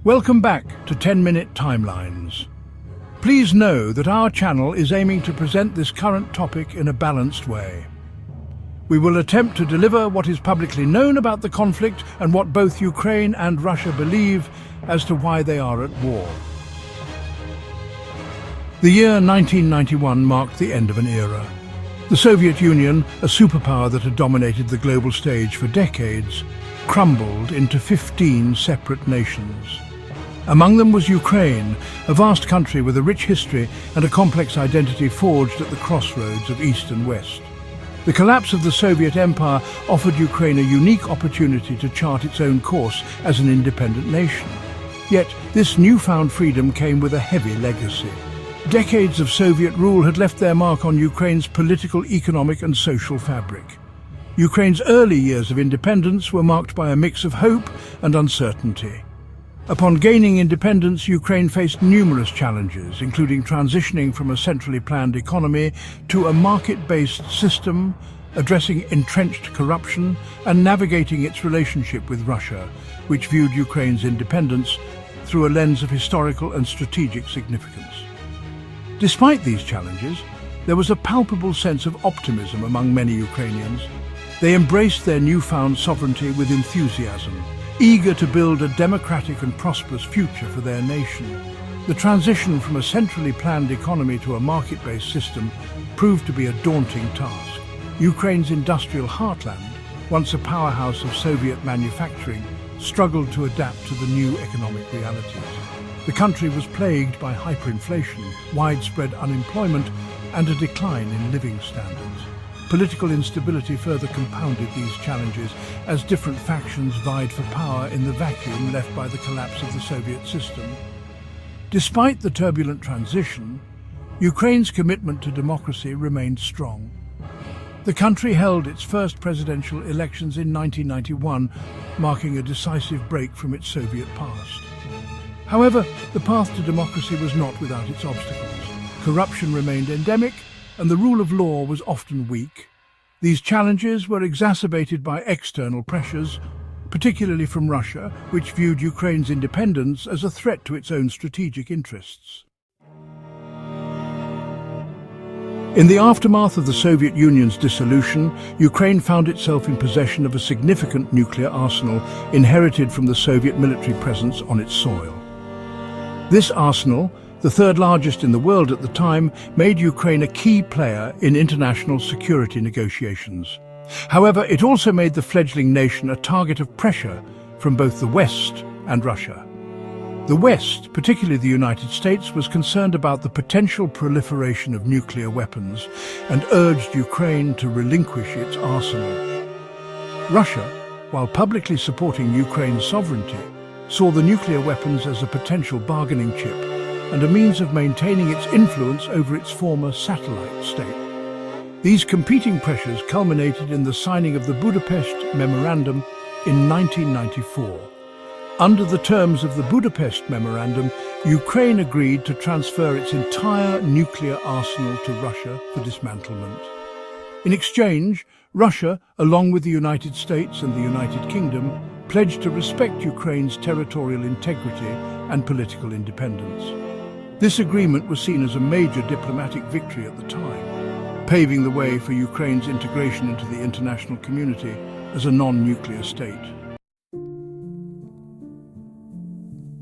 Welcome back to 10-Minute Timelines. Please know that our channel is aiming to present this current topic in a balanced way. We will attempt to deliver what is publicly known about the conflict and what both Ukraine and Russia believe as to why they are at war. The year 1991 marked the end of an era. The Soviet Union, a superpower that had dominated the global stage for decades, crumbled into 15 separate nations. Among them was Ukraine, a vast country with a rich history and a complex identity forged at the crossroads of East and West. The collapse of the Soviet Empire offered Ukraine a unique opportunity to chart its own course as an independent nation. Yet, this newfound freedom came with a heavy legacy. Decades of Soviet rule had left their mark on Ukraine's political, economic and social fabric. Ukraine's early years of independence were marked by a mix of hope and uncertainty. Upon gaining independence, Ukraine faced numerous challenges, including transitioning from a centrally planned economy to a market-based system, addressing entrenched corruption, and navigating its relationship with Russia, which viewed Ukraine's independence through a lens of historical and strategic significance. Despite these challenges, there was a palpable sense of optimism among many Ukrainians. They embraced their newfound sovereignty with enthusiasm, eager to build a democratic and prosperous future for their nation. The transition from a centrally planned economy to a market-based system proved to be a daunting task. Ukraine's industrial heartland, once a powerhouse of Soviet manufacturing, struggled to adapt to the new economic realities. The country was plagued by hyperinflation, widespread unemployment, and a decline in living standards. Political instability further compounded these challenges as different factions vied for power in the vacuum left by the collapse of the Soviet system. Despite the turbulent transition, Ukraine's commitment to democracy remained strong. The country held its first presidential elections in 1991, marking a decisive break from its Soviet past. However, the path to democracy was not without its obstacles. Corruption remained endemic, and the rule of law was often weak. These challenges were exacerbated by external pressures, particularly from Russia, which viewed Ukraine's independence as a threat to its own strategic interests. In the aftermath of the Soviet Union's dissolution, Ukraine found itself in possession of a significant nuclear arsenal inherited from the Soviet military presence on its soil. This arsenal, the third largest in the world at the time, made Ukraine a key player in international security negotiations. However, it also made the fledgling nation a target of pressure from both the West and Russia. The West, particularly the United States, was concerned about the potential proliferation of nuclear weapons and urged Ukraine to relinquish its arsenal. Russia, while publicly supporting Ukraine's sovereignty, saw the nuclear weapons as a potential bargaining chip and a means of maintaining its influence over its former satellite state. These competing pressures culminated in the signing of the Budapest Memorandum in 1994. Under the terms of the Budapest Memorandum, Ukraine agreed to transfer its entire nuclear arsenal to Russia for dismantlement. In exchange, Russia, along with the United States and the United Kingdom, pledged to respect Ukraine's territorial integrity and political independence. This agreement was seen as a major diplomatic victory at the time, paving the way for Ukraine's integration into the international community as a non-nuclear state.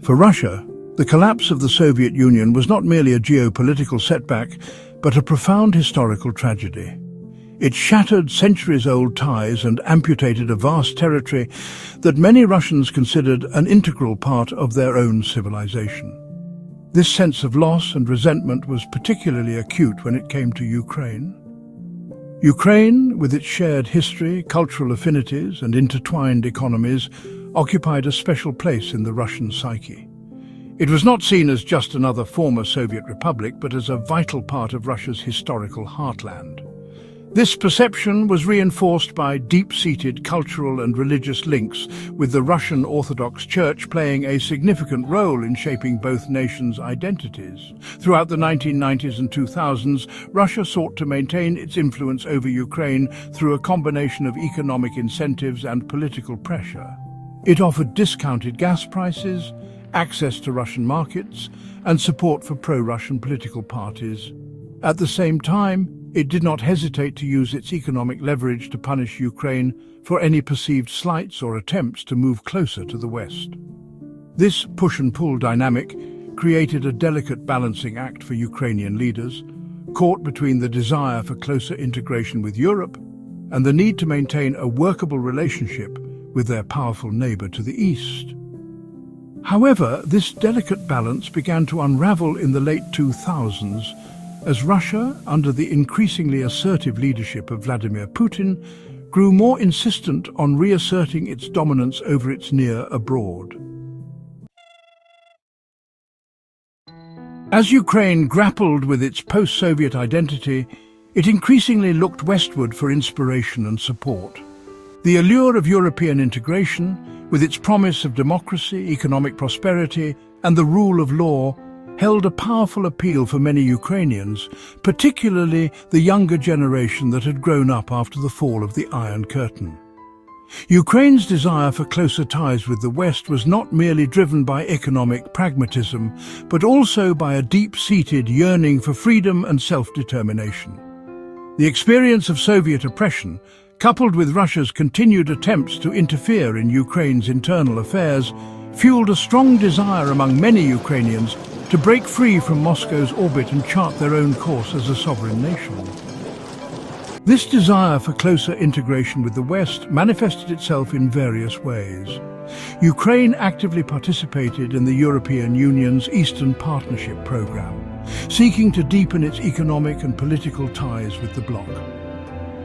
For Russia, the collapse of the Soviet Union was not merely a geopolitical setback, but a profound historical tragedy. It shattered centuries-old ties and amputated a vast territory that many Russians considered an integral part of their own civilization. This sense of loss and resentment was particularly acute when it came to Ukraine. Ukraine, with its shared history, cultural affinities, and intertwined economies, occupied a special place in the Russian psyche. It was not seen as just another former Soviet republic, but as a vital part of Russia's historical heartland. This perception was reinforced by deep-seated cultural and religious links, with the Russian Orthodox Church playing a significant role in shaping both nations' identities. Throughout the 1990s and 2000s, Russia sought to maintain its influence over Ukraine through a combination of economic incentives and political pressure. It offered discounted gas prices, access to Russian markets, and support for pro-Russian political parties. At the same time, it did not hesitate to use its economic leverage to punish Ukraine for any perceived slights or attempts to move closer to the West. This push-and-pull dynamic created a delicate balancing act for Ukrainian leaders, caught between the desire for closer integration with Europe and the need to maintain a workable relationship with their powerful neighbor to the east. However, this delicate balance began to unravel in the late 2000s as Russia, under the increasingly assertive leadership of Vladimir Putin, grew more insistent on reasserting its dominance over its near abroad. As Ukraine grappled with its post-Soviet identity, it increasingly looked westward for inspiration and support. The allure of European integration, with its promise of democracy, economic prosperity, and the rule of law, held a powerful appeal for many Ukrainians, particularly the younger generation that had grown up after the fall of the Iron Curtain. Ukraine's desire for closer ties with the West was not merely driven by economic pragmatism, but also by a deep-seated yearning for freedom and self-determination. The experience of Soviet oppression, coupled with Russia's continued attempts to interfere in Ukraine's internal affairs, fueled a strong desire among many Ukrainians to break free from Moscow's orbit and chart their own course as a sovereign nation. This desire for closer integration with the West manifested itself in various ways. Ukraine actively participated in the European Union's Eastern Partnership program, seeking to deepen its economic and political ties with the bloc.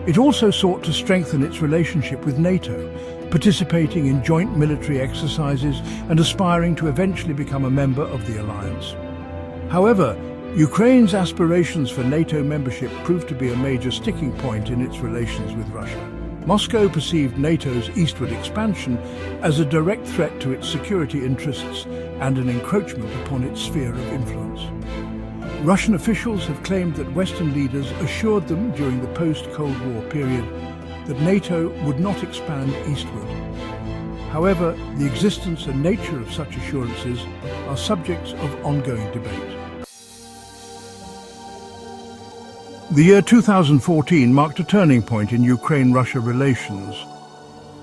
It also sought to strengthen its relationship with NATO, participating in joint military exercises and aspiring to eventually become a member of the alliance. However, Ukraine's aspirations for NATO membership proved to be a major sticking point in its relations with Russia. Moscow perceived NATO's eastward expansion as a direct threat to its security interests and an encroachment upon its sphere of influence. Russian officials have claimed that Western leaders assured them during the post-Cold War period that NATO would not expand eastward. However, the existence and nature of such assurances are subjects of ongoing debate. The year 2014 marked a turning point in Ukraine-Russia relations.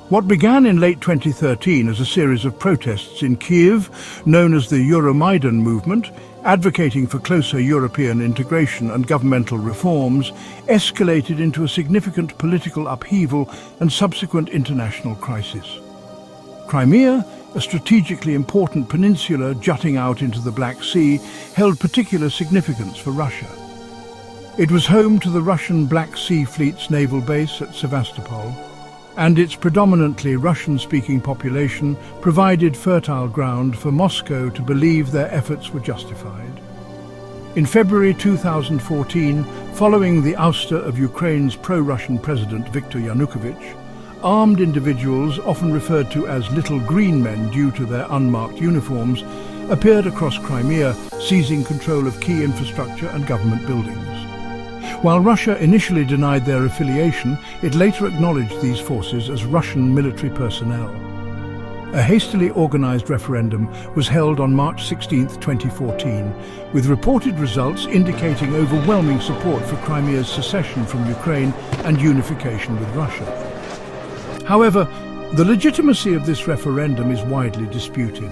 What began in late 2013 as a series of protests in Kyiv, known as the Euromaidan movement, advocating for closer European integration and governmental reforms, escalated into a significant political upheaval and subsequent international crisis. Crimea, a strategically important peninsula jutting out into the Black Sea, held particular significance for Russia. It was home to the Russian Black Sea Fleet's naval base at Sevastopol, and its predominantly Russian-speaking population provided fertile ground for Moscow to believe their efforts were justified. In February 2014, following the ouster of Ukraine's pro-Russian president Viktor Yanukovych, armed individuals, often referred to as little green men due to their unmarked uniforms, appeared across Crimea, seizing control of key infrastructure and government buildings. While Russia initially denied their affiliation, it later acknowledged these forces as Russian military personnel. A hastily organized referendum was held on March 16, 2014, with reported results indicating overwhelming support for Crimea's secession from Ukraine and unification with Russia. However, the legitimacy of this referendum is widely disputed.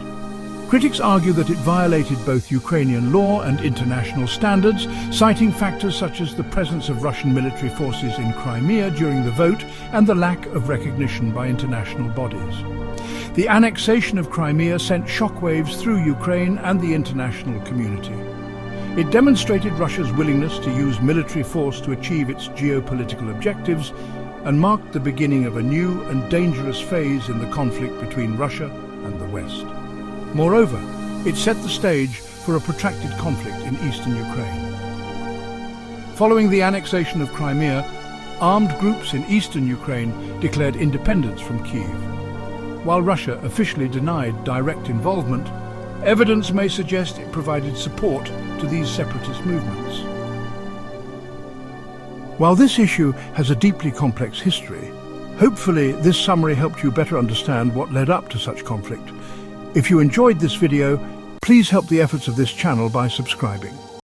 Critics argue that it violated both Ukrainian law and international standards, citing factors such as the presence of Russian military forces in Crimea during the vote and the lack of recognition by international bodies. The annexation of Crimea sent shockwaves through Ukraine and the international community. It demonstrated Russia's willingness to use military force to achieve its geopolitical objectives and marked the beginning of a new and dangerous phase in the conflict between Russia and the West. Moreover, it set the stage for a protracted conflict in eastern Ukraine. Following the annexation of Crimea, armed groups in eastern Ukraine declared independence from Kyiv. While Russia officially denied direct involvement, evidence may suggest it provided support to these separatist movements. While this issue has a deeply complex history, hopefully this summary helped you better understand what led up to such conflict If you enjoyed this video, please help the efforts of this channel by subscribing.